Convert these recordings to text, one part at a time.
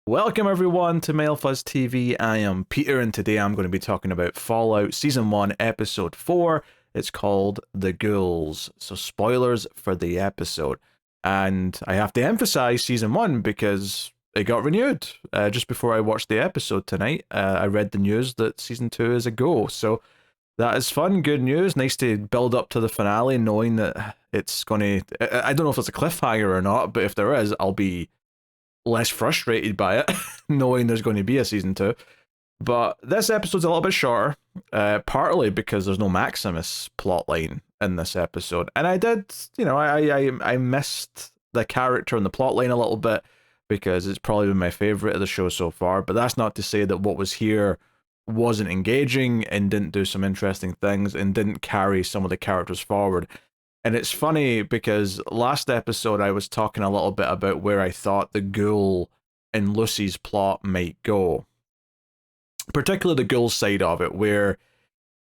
Welcome everyone to Mail Fuzz TV. I am Peter and today I'm going to be talking about Fallout Season 1 Episode 4. It's called The Ghouls. So spoilers for the episode. And I have to emphasize Season 1 because it got renewed. Just before I watched the episode tonight, I read the news that Season 2 is a go. So that is fun, good news. Nice to build up to the finale knowing that it's going to... I don't know if it's a cliffhanger or not, but if there is, I'll be less frustrated by it, knowing there's going to be a season 2. But this episode's a little bit shorter, partly because there's no Maximus plotline in this episode. And I did, I missed the character and the plotline a little bit because it's probably been my favorite of the show so far. But that's not to say that what was here wasn't engaging and didn't do some interesting things and didn't carry some of the characters forward. And it's funny because last episode I was talking a little bit about where I thought the ghoul in Lucy's plot might go. Particularly the ghoul side of it, where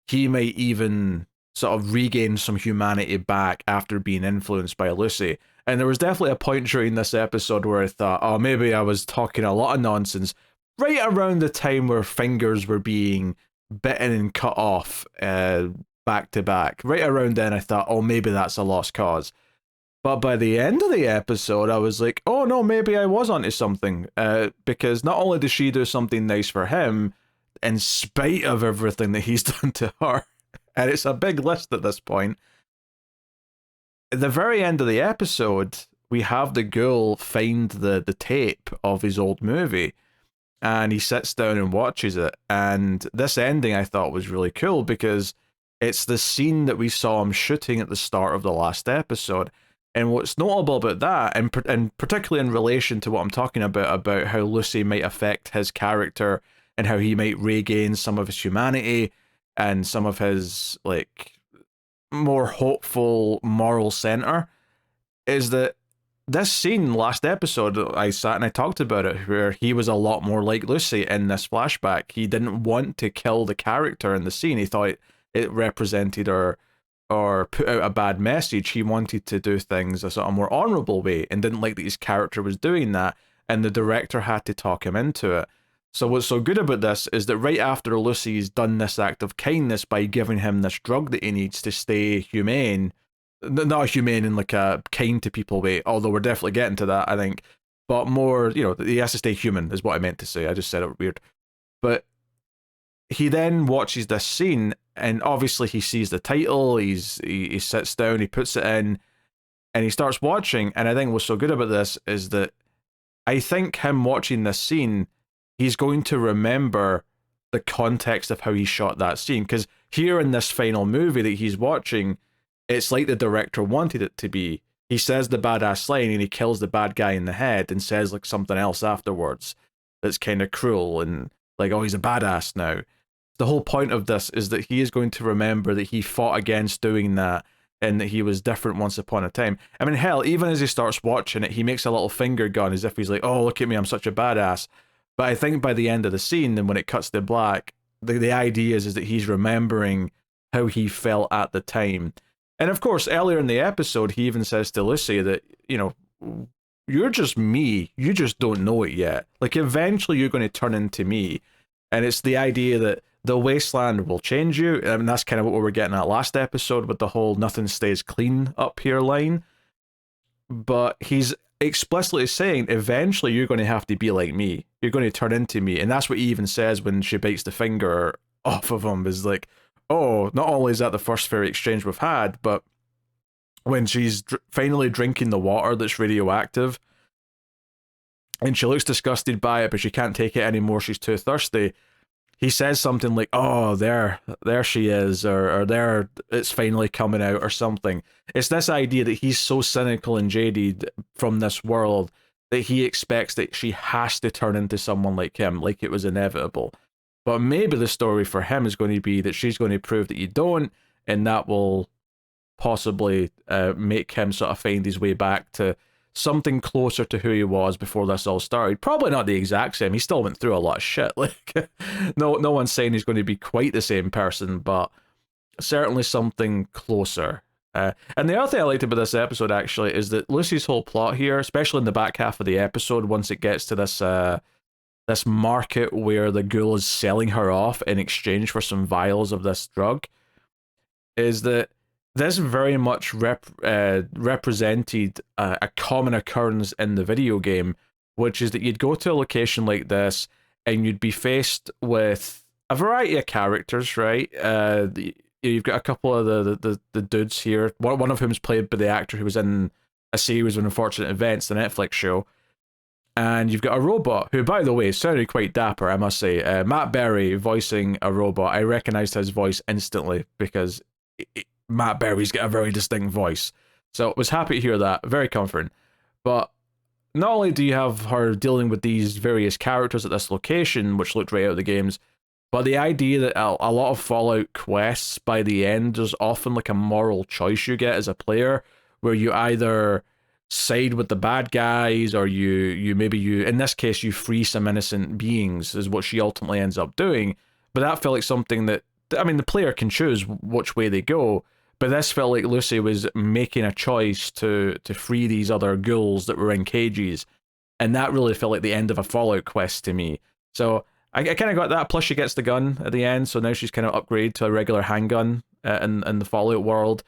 he might even sort of regain some humanity back after being influenced by Lucy. And there was definitely a point during this episode where I thought, oh, maybe I was talking a lot of nonsense right around the time where fingers were being bitten and cut off back to back. Right around then I thought, oh, maybe that's a lost cause. But by the end of the episode, I was like, oh no, maybe I was onto something. Because not only does she do something nice for him, in spite of everything that he's done to her, and it's a big list at this point, at the very end of the episode, we have the ghoul find the tape of his old movie, and he sits down and watches it. And this ending I thought was really cool because it's the scene that we saw him shooting at the start of the last episode. And what's notable about that, and particularly in relation to what I'm talking about how Lucy might affect his character and how he might regain some of his humanity and some of his, like, more hopeful moral center, is that this scene, last episode, I sat and I talked about it, where he was a lot more like Lucy in this flashback. He didn't want to kill the character in the scene. He thought it represented or put out a bad message. He wanted to do things a sort of more honorable way and didn't like that his character was doing that, and the director had to talk him into it. So what's so good about this is that right after Lucy's done this act of kindness by giving him this drug that he needs to stay humane, not humane in like a kind to people way, although we're definitely getting to that, I think, but more, he has to stay human is what I meant to say. I just said it weird. But he then watches this scene, and obviously he sees the title, he sits down, he puts it in, and he starts watching. And I think what's so good about this is that I think him watching this scene, he's going to remember the context of how he shot that scene. Because here in this final movie that he's watching, it's like the director wanted it to be. He says the badass line and he kills the bad guy in the head and says like something else afterwards that's kind of cruel and like, oh, he's a badass now. The whole point of this is that he is going to remember that he fought against doing that and that he was different once upon a time. I mean, hell, even as he starts watching it, he makes a little finger gun as if he's like, oh, look at me, I'm such a badass. But I think by the end of the scene, and when it cuts to black, the idea is that he's remembering how he felt at the time. And of course, earlier in the episode, he even says to Lucy that, you're just me. You just don't know it yet. Like, eventually you're going to turn into me. And it's the idea that the wasteland will change you. I mean, that's kind of what we were getting at last episode with the whole nothing stays clean up here line. But he's explicitly saying eventually you're going to have to be like me. You're going to turn into me. And that's what he even says when she bites the finger off of him, is like, oh, not only is that the first fair exchange we've had, but when she's finally drinking the water that's radioactive and she looks disgusted by it, but she can't take it anymore, she's too thirsty, he says something like, oh, there she is, or there, it's finally coming out, or something. It's this idea that he's so cynical and jaded from this world that he expects that she has to turn into someone like him, like it was inevitable. But maybe the story for him is going to be that she's going to prove that you don't, and that will possibly make him sort of find his way back to something closer to who he was before this all started. Probably not the exact same. He still went through a lot of shit. Like, no one's saying he's going to be quite the same person, but certainly something closer. And the other thing I liked about this episode, actually, is that Lucy's whole plot here, especially in the back half of the episode, once it gets to this this market where the ghoul is selling her off in exchange for some vials of this drug, is that this very much represented a common occurrence in the video game, which is that you'd go to a location like this and you'd be faced with a variety of characters, right? You've got a couple of the dudes here, one of whom is played by the actor who was in a series of Unfortunate Events, the Netflix show. And you've got a robot who, by the way, sounded quite dapper, I must say. Matt Berry voicing a robot. I recognised his voice instantly because Matt Berry's got a very distinct voice. So I was happy to hear that. Very comforting. But not only do you have her dealing with these various characters at this location, which looked right out of the games, but the idea that a lot of Fallout quests, by the end, there's often like a moral choice you get as a player, where you either side with the bad guys, or you in this case you free some innocent beings, is what she ultimately ends up doing. But that felt like something that, I mean, the player can choose which way they go, but this felt like Lucy was making a choice to free these other ghouls that were in cages, and that really felt like the end of a Fallout quest to me. So I kind of got that. Plus she gets the gun at the end, so now she's kind of upgraded to a regular handgun in the Fallout world.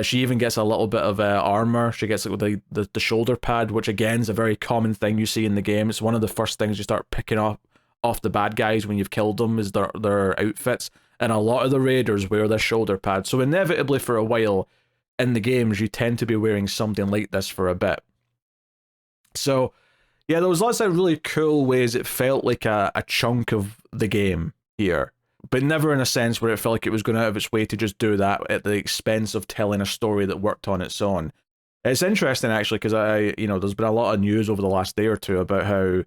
She even gets a little bit of armor. She gets like the shoulder pad, which again is a very common thing you see in the game. It's one of the first things you start picking up off the bad guys when you've killed them, is their outfits. And a lot of the raiders wear this shoulder pad. So inevitably for a while in the games, you tend to be wearing something like this for a bit. So yeah, there was lots of really cool ways it felt like a chunk of the game here, but never in a sense where it felt like it was going out of its way to just do that at the expense of telling a story that worked on its own. It's interesting, actually, because there's been a lot of news over the last day or two about how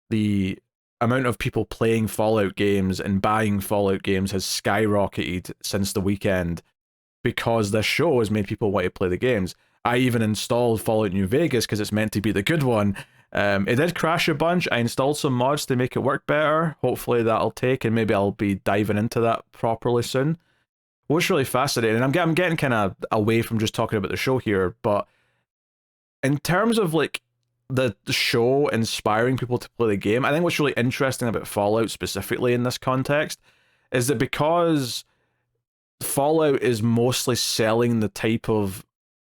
the amount of people playing Fallout games and buying Fallout games has skyrocketed since the weekend, because this show has made people want to play the games. I even installed Fallout New Vegas because it's meant to be the good one. It did crash a bunch. I installed some mods to make it work better. Hopefully that'll take, and maybe I'll be diving into that properly soon. What's really fascinating, and I'm getting kind of away from just talking about the show here, but in terms of like the show inspiring people to play the game, I think what's really interesting about Fallout specifically in this context is that because Fallout is mostly selling the type of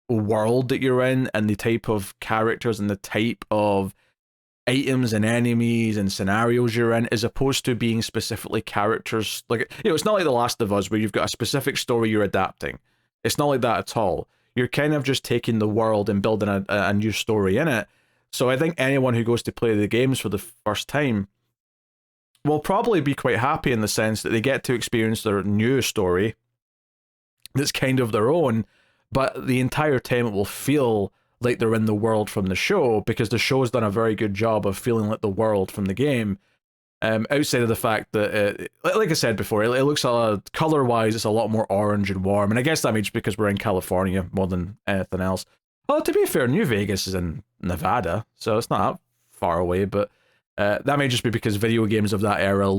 world that you're in and the type of characters and the type of items and enemies and scenarios you're in, as opposed to being specifically characters. Like, it's not like The Last of Us where you've got a specific story you're adapting. It's not like that at all. You're kind of just taking the world and building a new story in it. So I think anyone who goes to play the games for the first time will probably be quite happy in the sense that they get to experience their new story that's kind of their own, but the entire time it will feel like they're in the world from the show, because the show's done a very good job of feeling like the world from the game. Outside of the fact that, like I said before, it looks color-wise, it's a lot more orange and warm, and I guess that means because we're in California more than anything else. Well, to be fair, New Vegas is in Nevada, so it's not that far away, but that may just be because video games of that era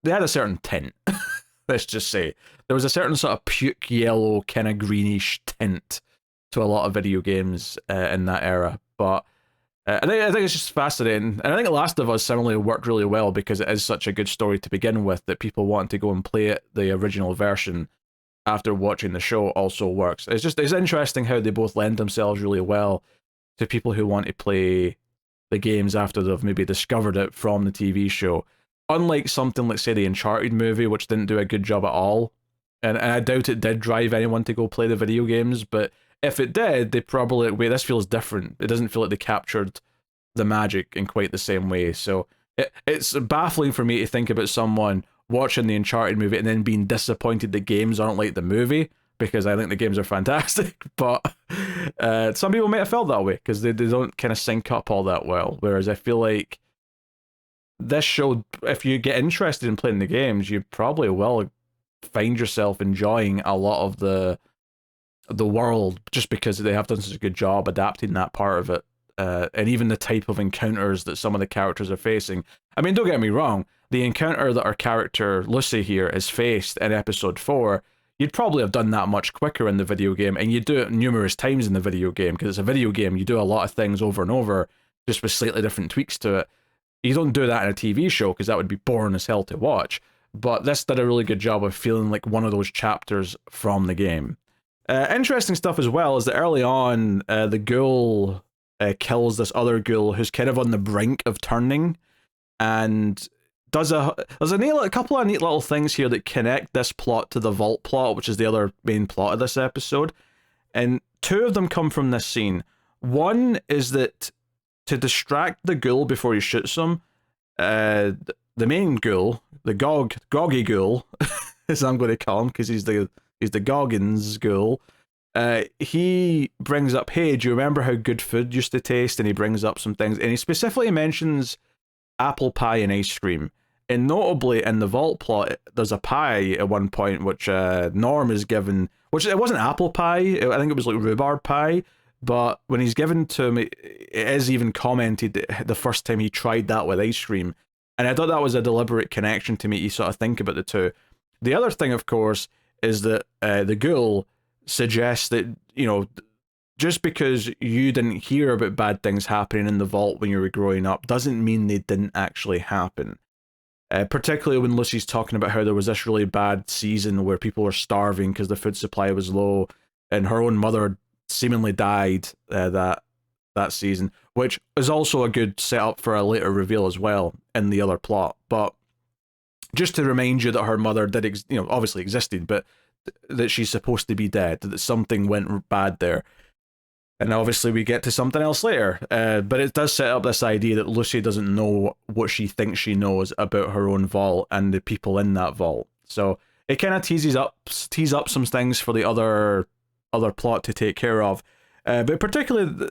they had a certain tint. Let's just say there was a certain sort of puke yellow, kind of greenish tint to a lot of video games in that era. But I think it's just fascinating, and I think Last of Us similarly worked really well because it is such a good story to begin with that people want to go and play it, the original version, after watching the show also works. It's interesting how they both lend themselves really well to people who want to play the games after they've maybe discovered it from the TV show. Unlike something like, say, the Uncharted movie, which didn't do a good job at all, and I doubt it did drive anyone to go play the video games, but if it did, they probably, wait, this feels different. It doesn't feel like they captured the magic in quite the same way. So it's baffling for me to think about someone watching the Uncharted movie and then being disappointed the games aren't like the movie, because I think the games are fantastic, but some people might have felt that way because they don't kind of sync up all that well, whereas I feel like this show, if you get interested in playing the games, you probably will find yourself enjoying a lot of the world, just because they have done such a good job adapting that part of it, and even the type of encounters that some of the characters are facing. I mean, don't get me wrong, the encounter that our character Lucy here is faced in episode 4, you'd probably have done that much quicker in the video game, and you do it numerous times in the video game, because it's a video game, you do a lot of things over and over, just with slightly different tweaks to it. You don't do that in a TV show because that would be boring as hell to watch. But this did a really good job of feeling like one of those chapters from the game. Interesting stuff as well is that early on, the ghoul kills this other ghoul who's kind of on the brink of turning, and there's a couple of neat little things here that connect this plot to the vault plot, which is the other main plot of this episode. And two of them come from this scene. One is that to distract the ghoul before he shoots him, the main ghoul, the Goggy ghoul, as I'm going to call him, because he's the Goggins ghoul. He brings up, hey, do you remember how good food used to taste? And he brings up some things, and he specifically mentions apple pie and ice cream. And notably, in the vault plot, there's a pie at one point which Norm is given, which it wasn't apple pie, I think it was like rhubarb pie, but when he's given to him, it is even commented the first time he tried that with ice cream. And I thought that was a deliberate connection to make you sort of think about the two. The other thing, of course, is that the ghoul suggests that, you know, just because you didn't hear about bad things happening in the vault when you were growing up doesn't mean they didn't actually happen. Particularly when Lucy's talking about how there was this really bad season where people were starving because the food supply was low, and her own mother seemingly died that season, which is also a good setup for a later reveal as well in the other plot. But just to remind you that her mother did, obviously existed, but that she's supposed to be dead, that something went bad there. And obviously we get to something else later, but it does set up this idea that Lucy doesn't know what she thinks she knows about her own vault and the people in that vault. So it kind of tees up some things for the other plot to take care of. But particularly,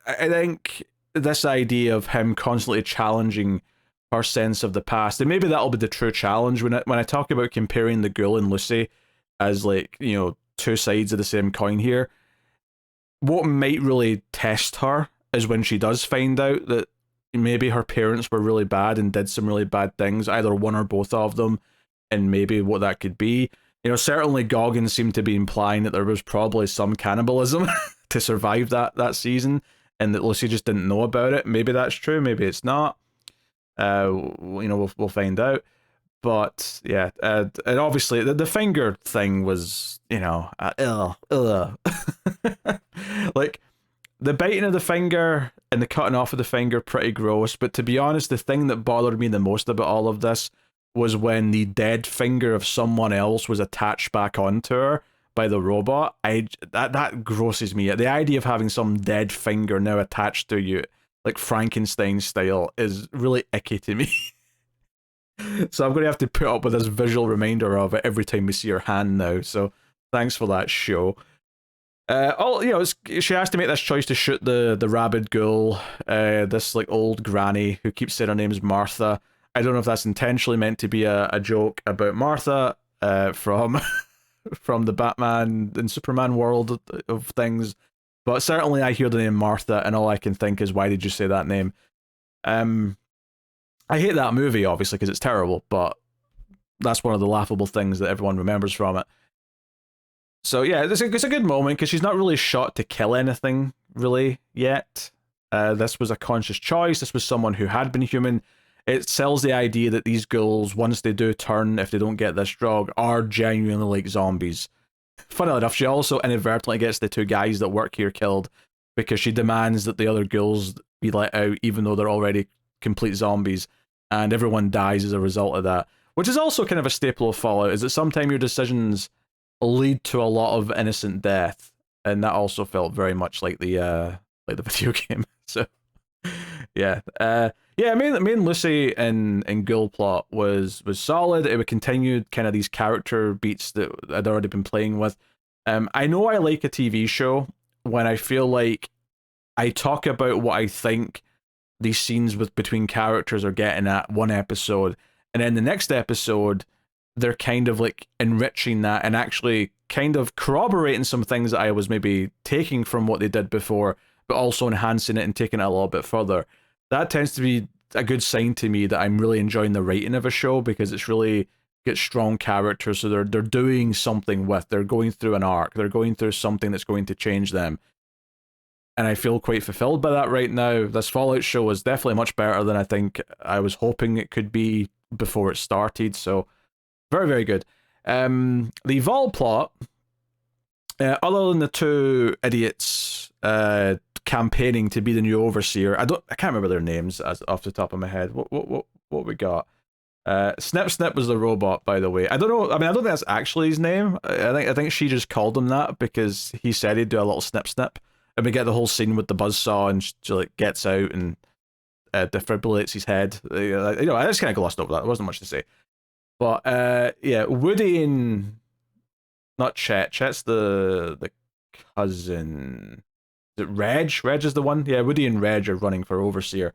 I think this idea of him constantly challenging her sense of the past, and maybe that'll be the true challenge when I talk about comparing the ghoul and Lucy as two sides of the same coin here. What might really test her is when she does find out that maybe her parents were really bad and did some really bad things, either one or both of them, and maybe what that could be. Certainly Goggins seemed to be implying that there was probably some cannibalism to survive that season, and that Lucy just didn't know about it. Maybe that's true, maybe it's not. We'll find out. But yeah, and obviously the finger thing was, like the biting of the finger and the cutting off of the finger, pretty gross. But to be honest, the thing that bothered me the most about all of this was when the dead finger of someone else was attached back onto her by the robot. That grosses me. The idea of having some dead finger now attached to you, like Frankenstein style, is really icky to me. So I'm going to have to put up with this visual reminder of it every time we see her hand now. So thanks for that, show. She has to make this choice to shoot the rabid ghoul, this like old granny who keeps saying her name's Martha. I don't know if that's intentionally meant to be a joke about Martha from the Batman and Superman world of things, but certainly I hear the name Martha and all I can think is, why did you say that name? I hate that movie, obviously, because it's terrible, but that's one of the laughable things that everyone remembers from it. So yeah, it's a good moment, because she's not really shot to kill anything, really, yet. This was a conscious choice. This was someone who had been human. It sells the idea that these ghouls, once they do turn, if they don't get this drug, are genuinely like zombies. Funnily enough, she also inadvertently gets the two guys that work here killed, because she demands that the other ghouls be let out, even though they're already complete zombies, and everyone dies as a result of that. Which is also kind of a staple of Fallout, is that sometimes your decisions lead to a lot of innocent death, and that also felt very much like the video game. So yeah, main Lucy and Ghoul plot was solid. It would continue kind of these character beats that I'd already been playing with. I know I like a TV show when I feel like I talk about what I think these scenes between characters are getting at one episode, and then the next episode they're kind of like enriching that and actually kind of corroborating some things that I was maybe taking from what they did before, but also enhancing it and taking it a little bit further. That tends to be a good sign to me that I'm really enjoying the writing of a show, because it's really got strong characters, so they're doing something they're going through an arc, they're going through something that's going to change them. and I feel quite fulfilled by that right now. This Fallout show is definitely much better than I think I was hoping it could be before it started. So very, very good. The Vol plot, other than the two idiots campaigning to be the new overseer, I can't remember their names as off the top of my head. What we got? Snip Snip was the robot, by the way. I don't know. I mean, I don't think that's actually his name. I think she just called him that because he said he'd do a little snip snip, and we get the whole scene with the buzzsaw, and she like gets out and defibrillates his head. I just kind of glossed over that. There wasn't much to say, but yeah, Woody and not Chet. Chet's the cousin. Is it Reg? Reg is the one. Yeah, Woody and Reg are running for overseer.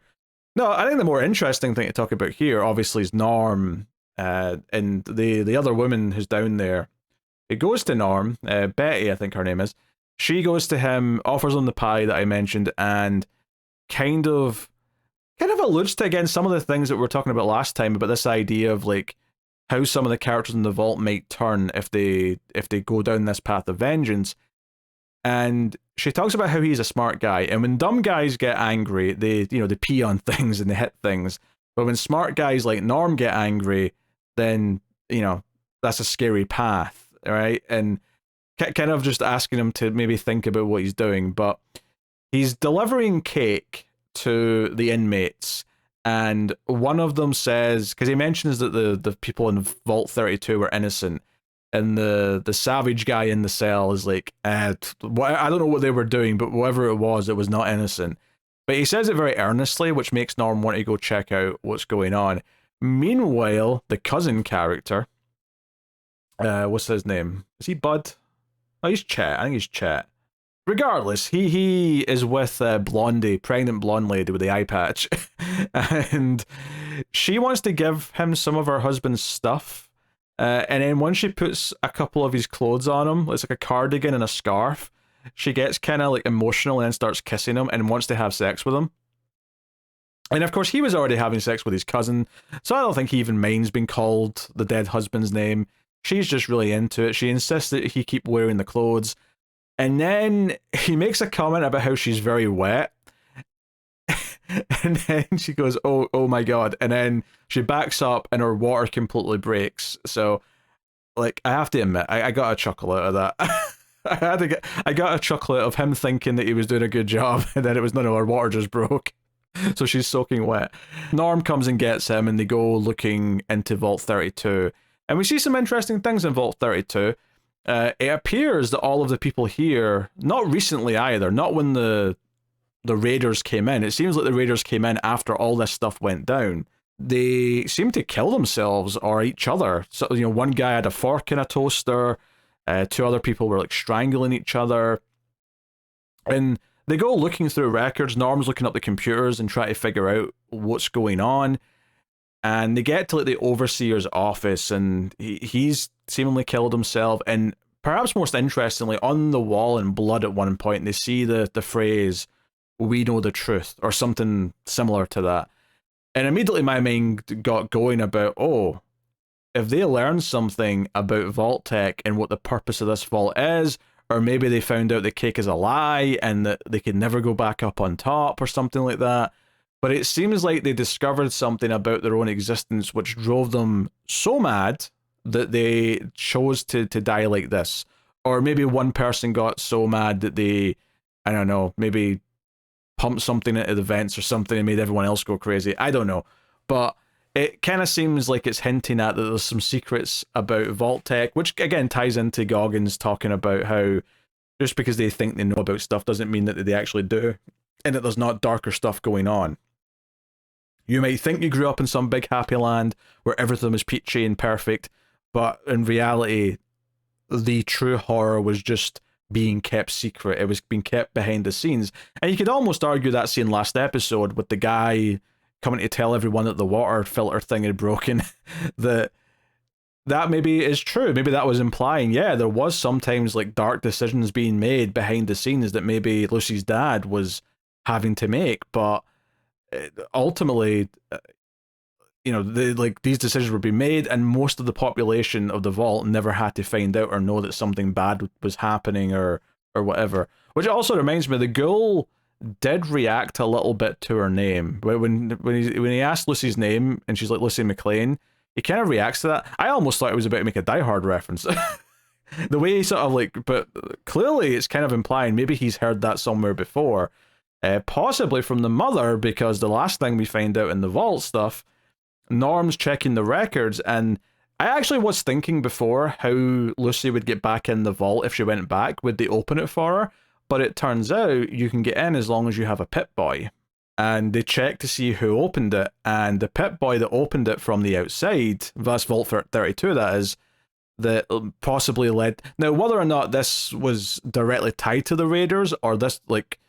No, I think the more interesting thing to talk about here, obviously, is Norm, and the other woman who's down there. It goes to Norm, Betty, I think her name is. She goes to him, offers him the pie that I mentioned, and kind of alludes to again some of the things that we were talking about last time about this idea of like how some of the characters in the vault might turn if they go down this path of vengeance. And she talks about how he's a smart guy, and when dumb guys get angry, they pee on things and they hit things. But when smart guys like Norm get angry, then that's a scary path, right? And kind of just asking him to maybe think about what he's doing. But he's delivering cake to the inmates, and one of them says, because he mentions that the people in Vault 32 were innocent. And the savage guy in the cell is like, I don't know what they were doing, but whatever it was not innocent. But he says it very earnestly, which makes Norm want to go check out what's going on. Meanwhile, the cousin character, what's his name? Is he Bud? Oh, he's Chet. I think he's Chet. Regardless, he is with Blondie, pregnant blonde lady with the eye patch. And she wants to give him some of her husband's stuff. And then once she puts a couple of his clothes on him, it's like a cardigan and a scarf, she gets kind of like emotional and then starts kissing him and wants to have sex with him. And of course, he was already having sex with his cousin, so I don't think he even minds being called the dead husband's name. She's just really into it. She insists that he keep wearing the clothes. And then he makes a comment about how she's very wet. And then she goes, oh my god. And then she backs up and her water completely breaks. So, like, I have to admit, I got a chuckle out of that. I got a chuckle out of him thinking that he was doing a good job, and then it was, no, her water just broke. So she's soaking wet. Norm comes and gets him, and they go looking into Vault 32. And we see some interesting things in Vault 32. It appears that all of the people here, not recently either, not when the raiders came in. It seems like the raiders came in after all this stuff went down. They seem to kill themselves or each other. So, one guy had a fork in a toaster. Two other people were like strangling each other. And they go looking through records. Norm's looking up the computers and try to figure out what's going on. And they get to like the overseer's office, and he's seemingly killed himself. And perhaps most interestingly, on the wall in blood at one point, they see the phrase, "We know the truth," or something similar to that. And immediately my mind got going about, if they learned something about Vault Tech and what the purpose of this vault is, or maybe they found out the cake is a lie and that they could never go back up on top or something like that. But it seems like they discovered something about their own existence which drove them so mad that they chose to die like this. Or maybe one person got so mad that they, I don't know, maybe pumped something into the vents or something and made everyone else go crazy. I don't know. But it kind of seems like it's hinting at that there's some secrets about Vault Tech, which again ties into Goggins talking about how just because they think they know about stuff doesn't mean that they actually do, and that there's not darker stuff going on. You might think you grew up in some big happy land where everything was peachy and perfect, but in reality, the true horror was just being kept secret. It was being kept behind the scenes. And you could almost argue that scene last episode with the guy coming to tell everyone that the water filter thing had broken, that maybe is true. Maybe that was implying, yeah, there was sometimes like dark decisions being made behind the scenes that maybe Lucy's dad was having to make, but ultimately, these decisions were being made, and most of the population of the vault never had to find out or know that something bad was happening or or whatever. Which also reminds me, the ghoul did react a little bit to her name. When he asked Lucy's name and she's like Lucy McLean, he kind of reacts to that. I almost thought he was about to make a Die Hard reference. The way he sort of like, but clearly it's kind of implying maybe he's heard that somewhere before. Possibly from the mother, because the last thing we find out in the vault stuff, Norm's checking the records, and I actually was thinking before how Lucy would get back in the vault if she went back. Would they open it for her? But it turns out you can get in as long as you have a Pip-Boy. And they check to see who opened it, and the Pip-Boy that opened it from the outside, that's Vault 32 that is, that possibly led... Now, whether or not this was directly tied to the Raiders, or this, like,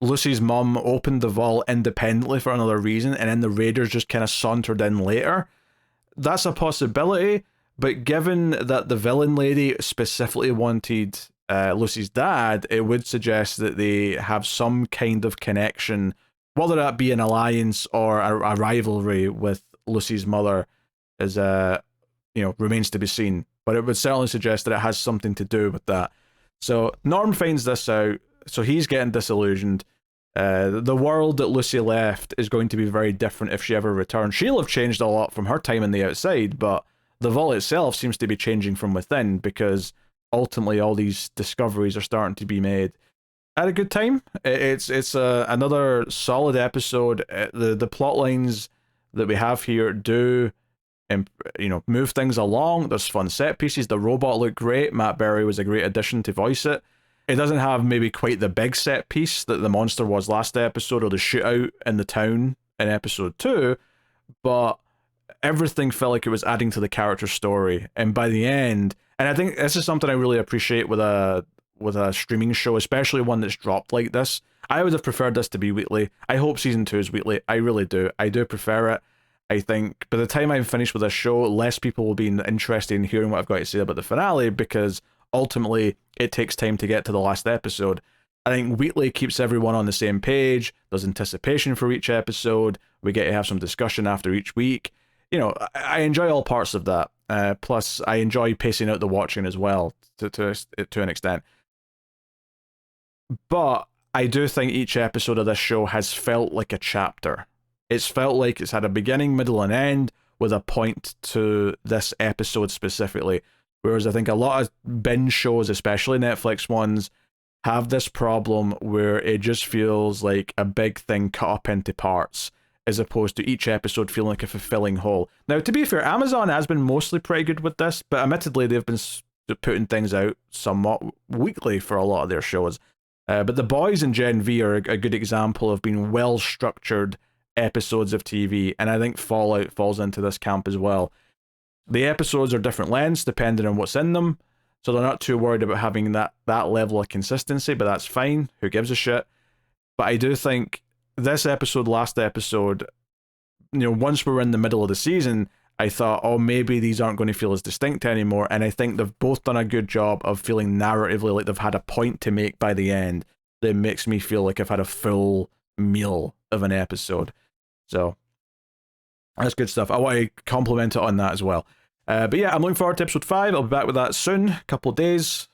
Lucy's mum opened the vault independently for another reason, and then the Raiders just kind of sauntered in later, that's a possibility. But given that the villain lady specifically wanted Lucy's dad, it would suggest that they have some kind of connection, whether that be an alliance or a rivalry with Lucy's mother, is remains to be seen. But it would certainly suggest that it has something to do with that. So Norm finds this out, so he's getting disillusioned. The world that Lucy left is going to be very different if she ever returns. She'll have changed a lot from her time on the outside, but the vault itself seems to be changing from within, because ultimately all these discoveries are starting to be made at a good time. It's another solid episode. The plot lines that we have here do move things along. There's fun set pieces. The robot looked great. Matt Berry was a great addition to voice it. It doesn't have maybe quite the big set piece that the monster was last episode, or the shootout in the town in episode 2, but everything felt like it was adding to the character story. And by the end, and I think this is something I really appreciate with a streaming show, especially one that's dropped like this. I would have preferred this to be weekly. I hope season 2 is weekly. I really do. I do prefer it. I think by the time I'm finished with this show, less people will be interested in hearing what I've got to say about the finale, because ultimately it takes time to get to the last episode. I think weekly keeps everyone on the same page. There's anticipation for each episode. We get to have some discussion after each week. I enjoy all parts of that. Plus, I enjoy pacing out the watching as well, to an extent. But I do think each episode of this show has felt like a chapter. It's felt like it's had a beginning, middle, and end, with a point to this episode specifically. Whereas I think a lot of binge shows, especially Netflix ones, have this problem where it just feels like a big thing cut up into parts, as opposed to each episode feeling like a fulfilling whole. Now, to be fair, Amazon has been mostly pretty good with this, but admittedly they've been putting things out somewhat weekly for a lot of their shows. But The Boys and Gen V are a good example of being well-structured episodes of TV, and I think Fallout falls into this camp as well. The episodes are different lengths depending on what's in them, so they're not too worried about having that level of consistency, but that's fine. Who gives a shit? But I do think this episode, last episode, once we're in the middle of the season, I thought, oh, maybe these aren't going to feel as distinct anymore, and I think they've both done a good job of feeling narratively like they've had a point to make by the end that makes me feel like I've had a full meal of an episode. So that's good stuff. I want to compliment it on that as well. But yeah, I'm looking forward to episode 5. I'll be back with that soon, a couple of days.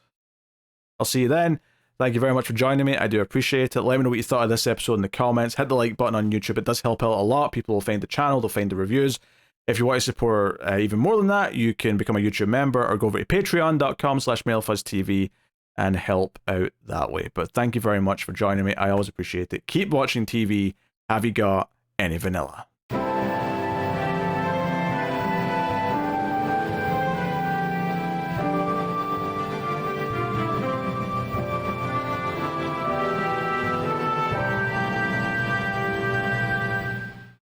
I'll see you then. Thank you very much for joining me. I do appreciate it. Let me know what you thought of this episode in the comments. Hit the like button on YouTube. It does help out a lot. People will find the channel. They'll find the reviews. If you want to support even more than that, you can become a YouTube member or go over to patreon.com/MailFuzzTV and help out that way. But thank you very much for joining me. I always appreciate it. Keep watching TV. Have you got any vanilla?